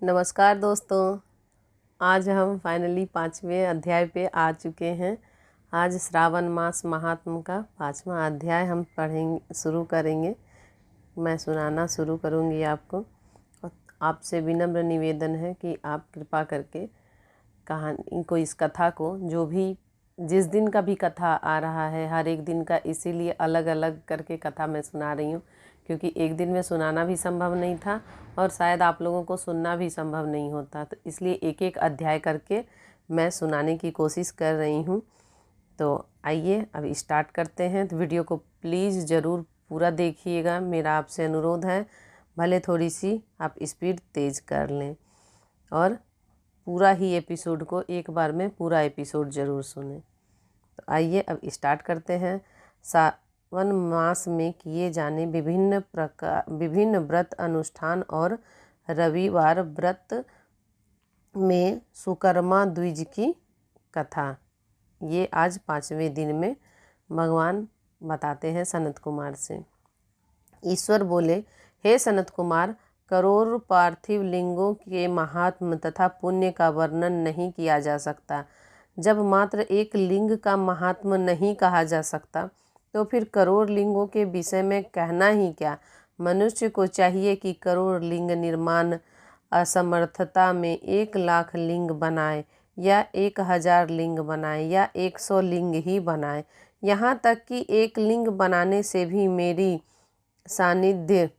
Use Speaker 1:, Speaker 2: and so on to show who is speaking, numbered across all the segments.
Speaker 1: नमस्कार दोस्तों। आज हम फाइनली 5वें अध्याय पे आ चुके हैं। आज श्रावण मास महात्म का 5वां अध्याय हम पढ़ेंगे, शुरू करेंगे। मैं सुनाना शुरू करूँगी आपको। और आपसे विनम्र निवेदन है कि आप कृपा करके कहानी को, इस कथा को, जो भी जिस दिन का भी कथा आ रहा है, हर एक दिन का इसीलिए अलग अलग करके कथा मैं सुना रही हूँ, क्योंकि एक दिन में सुनाना भी संभव नहीं था और शायद आप लोगों को सुनना भी संभव नहीं होता, तो इसलिए एक एक अध्याय करके मैं सुनाने की कोशिश कर रही हूँ। तो आइए अब स्टार्ट करते हैं। तो वीडियो को प्लीज़ ज़रूर पूरा देखिएगा, मेरा आपसे अनुरोध है। भले थोड़ी सी आप स्पीड तेज़ कर लें और पूरा ही एपिसोड को एक बार में पूरा एपिसोड ज़रूर सुनें। तो आइए अब स्टार्ट करते हैं। सावन मास में किए जाने विभिन्न व्रत अनुष्ठान और रविवार व्रत में सुकर्मा द्विज की कथा। ये आज 5वें दिन में भगवान बताते हैं सनत कुमार से। ईश्वर बोले, हे सनत कुमार, करोड़ पार्थिव लिंगों के महात्म तथा पुण्य का वर्णन नहीं किया जा सकता। जब मात्र एक लिंग का महात्म नहीं कहा जा सकता तो फिर करोड़ लिंगों के विषय में कहना ही क्या। मनुष्य को चाहिए कि करोड़ लिंग निर्माण असमर्थता में 1,00,000 लिंग बनाए या 1,000 लिंग बनाए या 100 लिंग ही बनाए। यहाँ तक कि एक लिंग बनाने से भी मेरी सानिध्य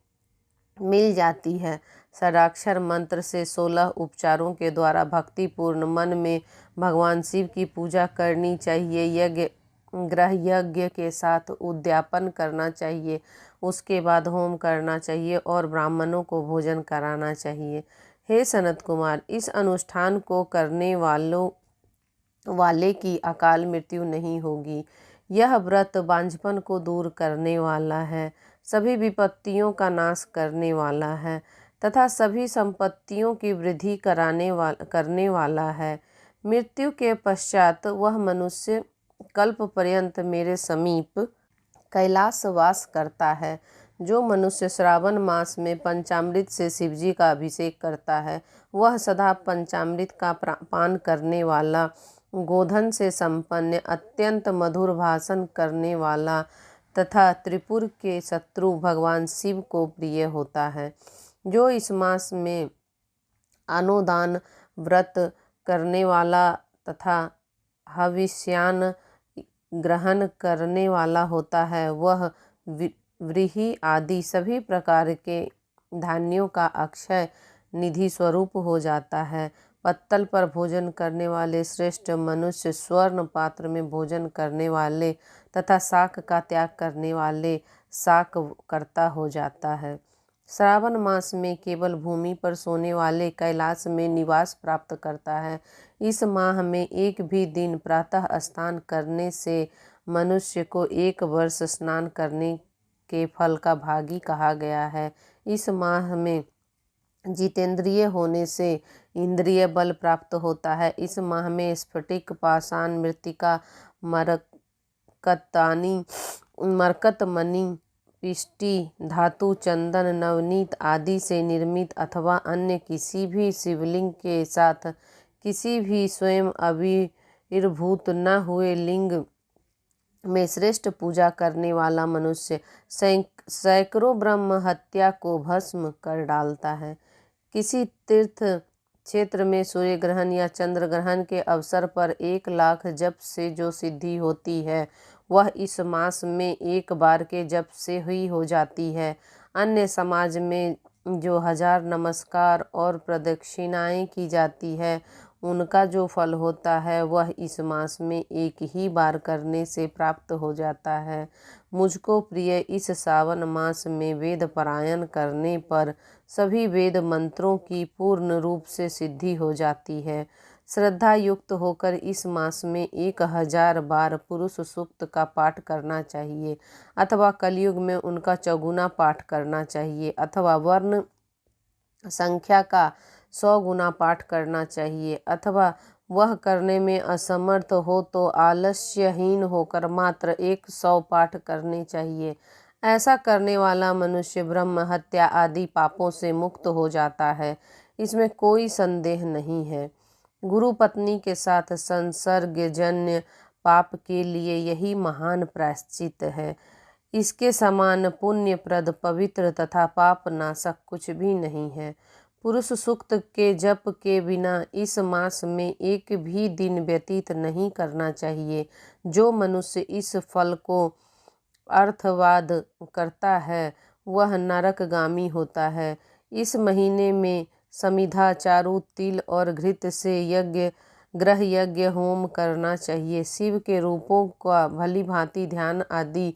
Speaker 1: मिल जाती है। षडाक्षर मंत्र से 16 उपचारों के द्वारा भक्तिपूर्ण मन में भगवान शिव की पूजा करनी चाहिए। यज्ञ ग्रह यज्ञ के साथ उद्यापन करना चाहिए। उसके बाद होम करना चाहिए और ब्राह्मणों को भोजन कराना चाहिए। हे सनत कुमार, इस अनुष्ठान को करने वाले की अकाल मृत्यु नहीं होगी। यह व्रत बांझपन को दूर करने वाला है, सभी विपत्तियों का नाश करने वाला है तथा सभी संपत्तियों की वृद्धि करने वाला है। मृत्यु के पश्चात वह मनुष्य कल्प पर्यंत मेरे समीप कैलाश वास करता है। जो मनुष्य श्रावण मास में पंचामृत से शिवजी का अभिषेक करता है, वह सदा पंचामृत का पान करने वाला, गोधन से संपन्न, अत्यंत मधुर भाषण करने वाला तथा त्रिपुर के शत्रु भगवान शिव को प्रिय होता है। जो इस मास में अनुदान व्रत करने वाला तथा हविष्यान ग्रहण करने वाला होता है, वह व्रीहि आदि सभी प्रकार के धान्यों का अक्षय निधि स्वरूप हो जाता है। पत्तल पर भोजन करने वाले श्रेष्ठ मनुष्य स्वर्ण पात्र में भोजन करने वाले तथा शाक का त्याग करने वाले शाक करता हो जाता है। श्रावण मास में केवल भूमि पर सोने वाले कैलाश में निवास प्राप्त करता है। इस माह में एक भी दिन प्रातः स्नान करने से मनुष्य को 1 वर्ष स्नान करने के फल का भागी कहा गया है। इस माह में जितेंद्रिय होने से इंद्रिय बल प्राप्त होता है। इस माह में स्फटिक, पाषाण, मृत्तिका, मरकत मणि, पिष्टी धातु, चंदन, नवनीत आदि से निर्मित अथवा अन्य किसी भी शिवलिंग के साथ किसी भी स्वयं आविर्भूत न हुए लिंग में श्रेष्ठ पूजा करने वाला मनुष्य सैकड़ों ब्रह्म हत्या को भस्म कर डालता है। किसी तीर्थ क्षेत्र में सूर्य ग्रहण या चंद्र ग्रहण के अवसर पर 1,00,000 जप से जो सिद्धि होती है, वह इस मास में एक बार के जप से ही हो जाती है। अन्य समाज में जो 1000 नमस्कार और प्रदक्षिणाएं की जाती है, उनका जो फल होता है वह इस मास में एक ही बार करने से प्राप्त हो जाता है। मुझको प्रिय इस सावन मास में वेद पारायण करने पर सभी वेद मंत्रों की पूर्ण रूप से सिद्धि हो जाती है। श्रद्धा युक्त होकर इस मास में 1000 बार पुरुष सूक्त का पाठ करना चाहिए अथवा कलयुग में उनका चौगुना पाठ करना चाहिए अथवा वर्ण संख्या का 100 गुना पाठ करना चाहिए अथवा वह करने में असमर्थ हो तो आलस्यहीन होकर मात्र 100 पाठ करने चाहिए। ऐसा करने वाला मनुष्य ब्रह्म हत्या आदि पापों से मुक्त हो जाता है। इसमें कोई संदेह नहीं है। गुरु पत्नी के साथ संसर्गजन्य पाप के लिए यही महान प्रायश्चित है। इसके समान पुण्यप्रद, पवित्र तथा पाप नाशक कुछ भी नहीं है। पुरुष सूक्त के जप के बिना इस मास में एक भी दिन व्यतीत नहीं करना चाहिए। जो मनुष्य इस फल को अर्थवाद करता है वह नरकगामी होता है। इस महीने में समिधा, चारु, तिल और घृत से यज्ञ, ग्रह यज्ञ, होम करना चाहिए। शिव के रूपों का भली भांति ध्यान आदि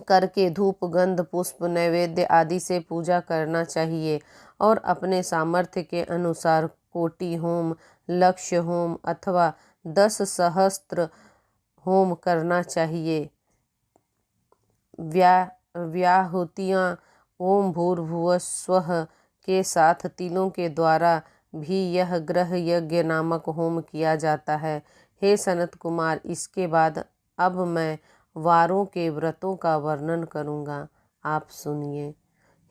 Speaker 1: करके धूप, गंध, पुष्प, नैवेद्य आदि से पूजा करना चाहिए और अपने सामर्थ्य के अनुसार कोटि होम, लक्ष्य होम अथवा 10 सहस्त्र होम करना चाहिए। व्याहुतियाँ ओम भूर्भुवः स्वः के साथ तिलों के द्वारा भी यह ग्रह यज्ञ नामक होम किया जाता है। हे सनत कुमार, इसके बाद अब मैं वारों के व्रतों का वर्णन करूँगा, आप सुनिए।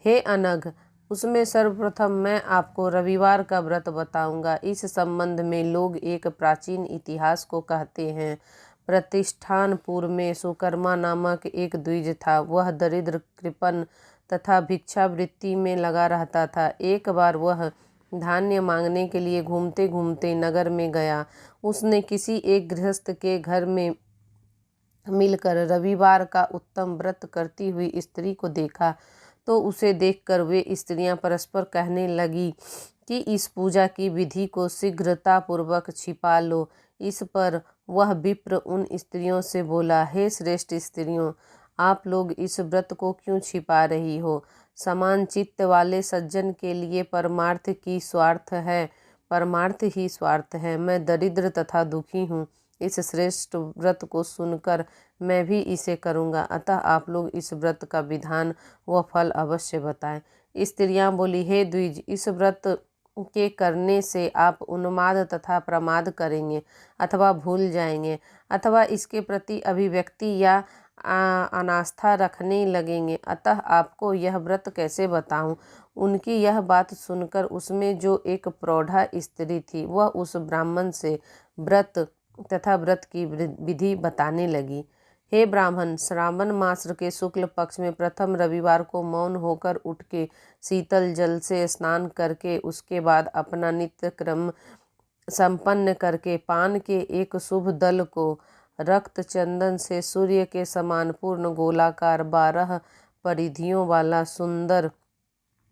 Speaker 1: हे अनघ, उसमें सर्वप्रथम मैं आपको रविवार का व्रत बताऊंगा। इस संबंध में लोग एक प्राचीन इतिहास को कहते हैं। प्रतिष्ठानपुर में सुकर्मा नामक एक द्विज था। वह दरिद्र, कृपण तथा भिक्षावृत्ति में लगा रहता था। एक बार वह धान्य मांगने के लिए घूमते घूमते नगर में गया। उसने किसी एक गृहस्थ के घर में मिलकर रविवार का उत्तम व्रत करती हुई स्त्री को देखा तो उसे देखकर वे स्त्रियां परस्पर कहने लगी कि इस पूजा की विधि को शीघ्रतापूर्वक छिपा लो। इस पर वह विप्र उन स्त्रियों से बोला, हे श्रेष्ठ स्त्रियों, आप लोग इस व्रत को क्यों छिपा रही हो? समान चित्त वाले सज्जन के लिए परमार्थ ही स्वार्थ है। मैं दरिद्र तथा दुखी हूँ। इस श्रेष्ठ व्रत को सुनकर मैं भी इसे करूँगा, अतः आप लोग इस व्रत का विधान व फल अवश्य बताएं। स्त्रियां बोली, हे द्विज, इस व्रत के करने से आप उन्माद तथा प्रमाद करेंगे अथवा भूल जाएंगे अथवा इसके प्रति अभिव्यक्ति या अनास्था रखने लगेंगे, अतः आपको यह व्रत कैसे बताऊं? उनकी यह बात सुनकर उसमें जो एक प्रौढ़ा स्त्री थी वह उस ब्राह्मण से व्रत तथा व्रत की विधि बताने लगी। हे ब्राह्मण, श्रावण मास के शुक्ल पक्ष में प्रथम रविवार को मौन होकर उठ के शीतल जल से स्नान करके उसके बाद अपना नित्य क्रम संपन्न करके पान के एक शुभ दल को रक्त चंदन से सूर्य के समान पूर्ण गोलाकार 12 परिधियों वाला सुंदर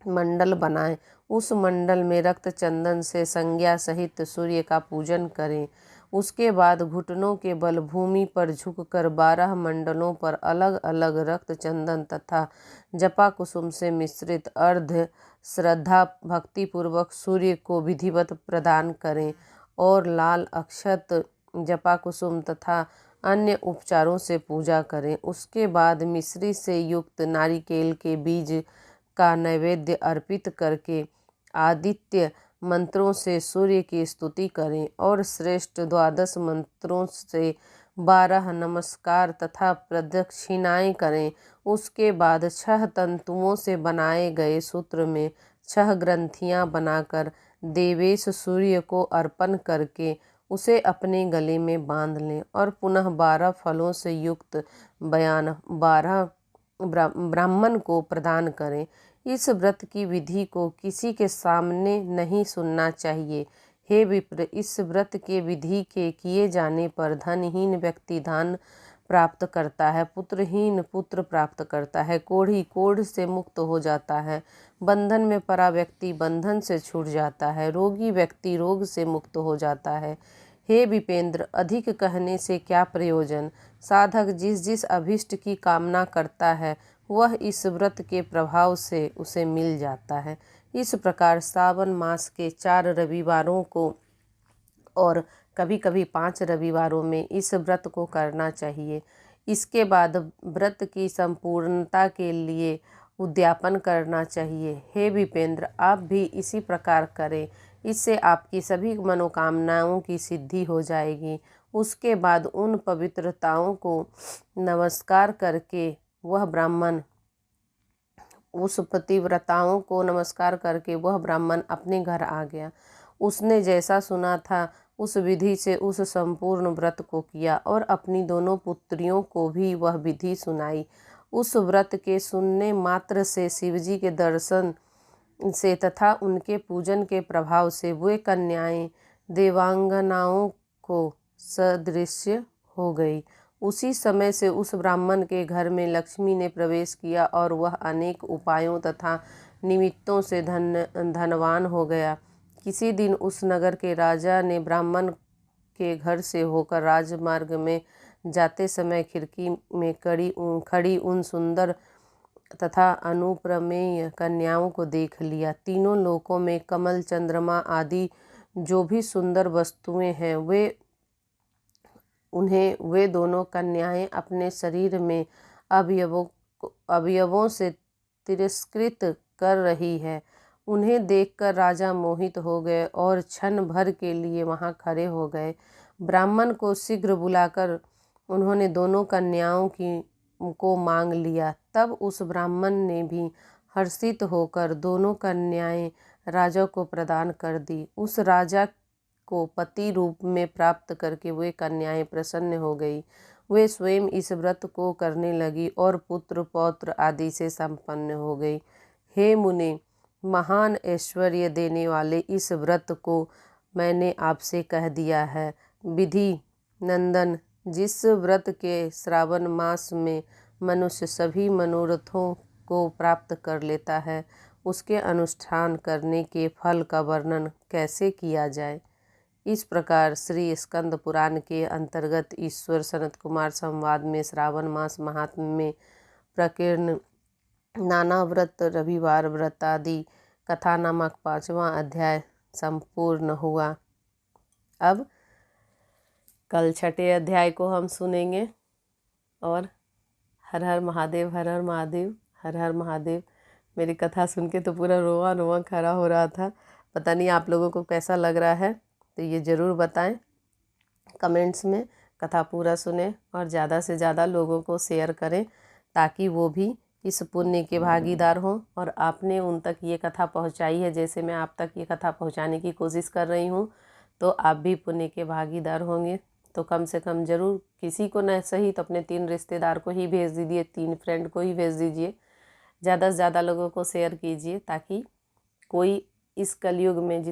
Speaker 1: मंडल बनाएं। उस मंडल में रक्त चंदन से संज्ञा सहित सूर्य का पूजन करें। उसके बाद घुटनों के बल भूमि पर झुककर 12 मंडलों पर अलग अलग रक्त चंदन तथा जपा कुसुम से मिश्रित अर्घ्य श्रद्धा भक्ति पूर्वक सूर्य को विधिवत प्रदान करें और लाल अक्षत, जपा कुसुम तथा अन्य उपचारों से पूजा करें। उसके बाद मिश्री से युक्त नारिकेल के बीज का नैवेद्य अर्पित करके आदित्य मंत्रों से सूर्य की स्तुति करें और श्रेष्ठ 12 मंत्रों से 12 नमस्कार तथा प्रदक्षिणाएं करें। उसके बाद 6 तंतुओं से बनाए गए सूत्र में 6 ग्रंथियां बनाकर देवेश सूर्य को अर्पण करके उसे अपने गले में बांध लें और पुनः 12 फलों से युक्त बयान 12 ब्राह्मण को प्रदान करें। इस व्रत की विधि को किसी के सामने नहीं सुनना चाहिए। हे विप्र, इस व्रत के विधि के किए जाने पर धनहीन व्यक्ति धन प्राप्त करता है, पुत्रहीन पुत्र प्राप्त करता है, कोढ़ी कोढ़ से मुक्त हो जाता है, बंधन में पड़ा व्यक्ति बंधन से छूट जाता है, रोगी व्यक्ति रोग से मुक्त हो जाता है। हे विपेंद्र, अधिक कहने से क्या प्रयोजन? साधक जिस जिस अभीष्ट की कामना करता है वह इस व्रत के प्रभाव से उसे मिल जाता है। इस प्रकार सावन मास के 4 रविवारों को और कभी कभी 5 रविवारों में इस व्रत को करना चाहिए। इसके बाद व्रत की संपूर्णता के लिए उद्यापन करना चाहिए। हे विपेंद्र, आप भी इसी प्रकार करें, इससे आपकी सभी मनोकामनाओं की सिद्धि हो जाएगी। उसके बाद उन पवित्रताओं को नमस्कार करके वह ब्राह्मण उस पतिव्रताओं को नमस्कार करके वह ब्राह्मण अपने घर आ गया। उसने जैसा सुना था उस विधि से उस संपूर्ण व्रत को किया और अपनी दोनों पुत्रियों को भी वह विधि सुनाई। उस व्रत के सुनने मात्र से शिवजी के दर्शन से तथा उनके पूजन के प्रभाव से वे कन्याएं देवांगनाओं को सदृश हो गई। उसी समय से उस ब्राह्मण के घर में लक्ष्मी ने प्रवेश किया और वह अनेक उपायों तथा निमित्तों से धनवान हो गया। किसी दिन उस नगर के राजा ने ब्राह्मण के घर से होकर राजमार्ग में जाते समय खिड़की में खड़ी उन सुंदर तथा अनुप्रमेय कन्याओं को देख लिया। तीनों लोकों में कमल, चंद्रमा आदि जो भी सुंदर वस्तुएं हैं वे दोनों कन्याएं अपने शरीर में अवयवों से तिरस्कृत कर रही है। उन्हें देखकर राजा मोहित हो गए और क्षण भर के लिए वहां खड़े हो गए। ब्राह्मण को शीघ्र बुलाकर उन्होंने दोनों कन्याओं को मांग लिया। तब उस ब्राह्मण ने भी हर्षित होकर दोनों कन्याएं राजा को प्रदान कर दी। उस राजा को पति रूप में प्राप्त करके वे कन्याएं प्रसन्न हो गई। वे स्वयं इस व्रत को करने लगी और पुत्र पौत्र आदि से संपन्न हो गई। हे मुने, महान ऐश्वर्य देने वाले इस व्रत को मैंने आपसे कह दिया है। विधि नंदन, जिस व्रत के श्रावण मास में मनुष्य सभी मनोरथों को प्राप्त कर लेता है, उसके अनुष्ठान करने के फल का वर्णन कैसे किया जाए। इस प्रकार श्री स्कंद पुराण के अंतर्गत ईश्वर सनत कुमार संवाद में श्रावण मास महात्म्य में प्रकीर्ण नाना व्रत, रविवार व्रत आदि कथा नामक 5वां अध्याय संपूर्ण हुआ। अब कल 6ठे अध्याय को हम सुनेंगे। और हर हर महादेव, हर हर महादेव, हर हर महादेव। मेरी कथा सुन के तो पूरा रोआ रोआ खड़ा हो रहा था। पता नहीं आप लोगों को कैसा लग रहा है, तो ये ज़रूर बताएं कमेंट्स में। कथा पूरा सुने और ज़्यादा से ज़्यादा लोगों को शेयर करें ताकि वो भी इस पुण्य के भागीदार हों। और आपने उन तक ये कथा पहुंचाई है, जैसे मैं आप तक ये कथा पहुंचाने की कोशिश कर रही हूं, तो आप भी पुण्य के भागीदार होंगे। तो कम से कम ज़रूर किसी को न सही तो अपने 3 रिश्तेदार को ही भेज दीजिए, 3 फ्रेंड को ही भेज दीजिए। ज़्यादा से ज़्यादा लोगों को शेयर कीजिए ताकि कोई इस कलयुग में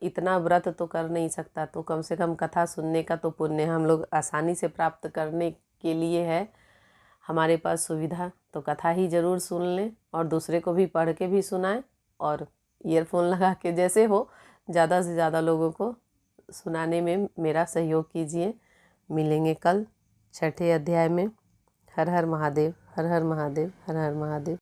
Speaker 1: इतना व्रत तो कर नहीं सकता, तो कम से कम कथा सुनने का तो पुण्य हम लोग आसानी से प्राप्त करने के लिए है हमारे पास सुविधा। तो कथा ही ज़रूर सुन लें और दूसरे को भी पढ़ के भी सुनाएं और ईयरफोन लगा के, जैसे हो ज़्यादा से ज़्यादा लोगों को सुनाने में मेरा सहयोग कीजिए। मिलेंगे कल 6ठे अध्याय में। हर हर महादेव, हर हर महादेव, हर हर महादेव।